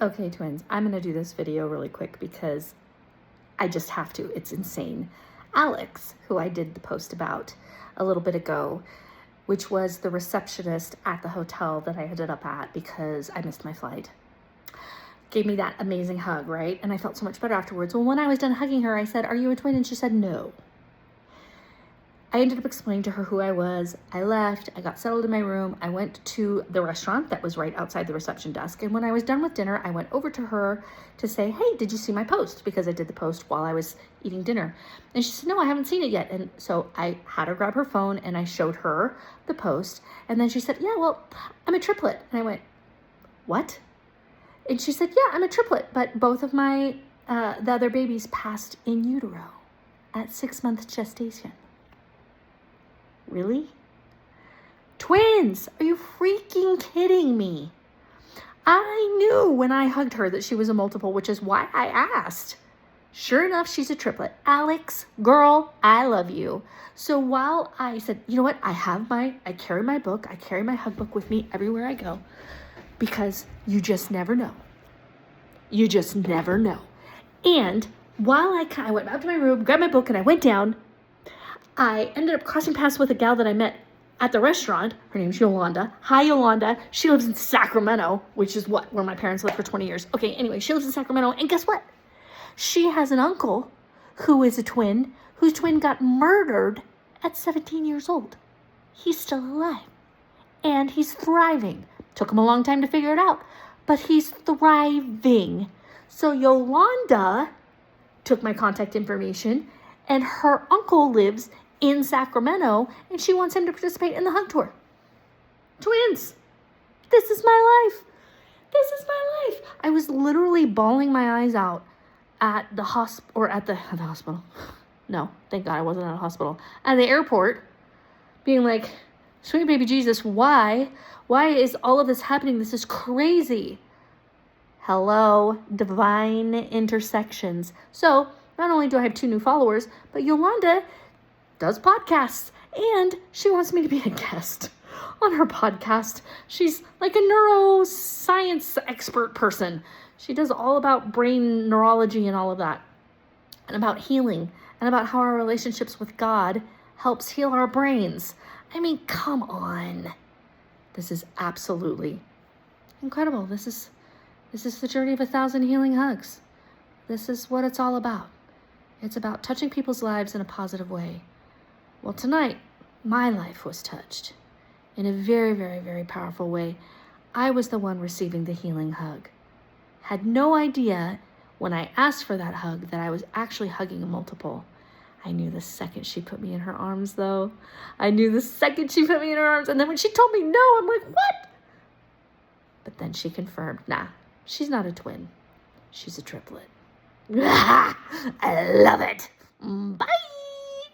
Okay, twins, I'm going to do this video really quick because I just have to. It's insane. Alex, who I did the post about a little bit ago, which was the receptionist at the hotel that I ended up at because I missed my flight, gave me that amazing hug, right? And I felt so much better afterwards. Well, when I was done hugging her, I said, "Are you a twin?" And she said, "No." I ended up explaining to her who I was. I left, I got settled in my room. I went to the restaurant that was right outside the reception desk. And when I was done with dinner, I went over to her to say, "Hey, did you see my post?" Because I did the post while I was eating dinner. And she said, "No, I haven't seen it yet." And so I had her grab her phone and I showed her the post. And then she said, "Yeah, well, I'm a triplet." And I went, "What?" And she said, "Yeah, I'm a triplet, but both of my, the other babies passed in utero at 6-month gestation." Really? Twins, are you freaking kidding me? I knew when I hugged her that she was a multiple, which is why I asked. Sure enough, she's a triplet. Alex, girl, I love you. So while I said, you know what, I carry my book, I carry my hug book with me everywhere I go, because you just never know. You just never know. And while I went back to my room, grabbed my book, and I went down, I ended up crossing paths with a gal that I met at the restaurant. Her name's Yolanda. Hi, Yolanda. She lives in Sacramento, which is where my parents lived for 20 years. Okay, anyway, she lives in Sacramento. And guess what? She has an uncle who is a twin, whose twin got murdered at 17 years old. He's still alive. And he's thriving. Took him a long time to figure it out, but he's thriving. So Yolanda took my contact information, and her uncle lives in Sacramento, and she wants him to participate in the hug tour. Twins, this is my life. This is my life. I was literally bawling my eyes out at the hospital. No, thank God I wasn't at a hospital. At the airport, being like, sweet baby Jesus, why? Why is all of this happening? This is crazy. Hello, divine intersections. So not only do I have 2 new followers, but Yolanda does podcasts, and she wants me to be a guest on her podcast. She's like a neuroscience expert person. She does all about brain neurology and all of that, and about healing, and about how our relationships with God helps heal our brains. I mean, come on. This is absolutely incredible. This is the journey of 1,000 healing hugs. This is what it's all about. It's about touching people's lives in a positive way. Well, tonight, my life was touched in a very, very, very powerful way. I was the one receiving the healing hug. Had no idea when I asked for that hug that I was actually hugging a multiple. I knew the second she put me in her arms, though. I knew the second she put me in her arms. And then when she told me no, I'm like, what? But then she confirmed, nah, she's not a twin. She's a triplet. I love it. Bye.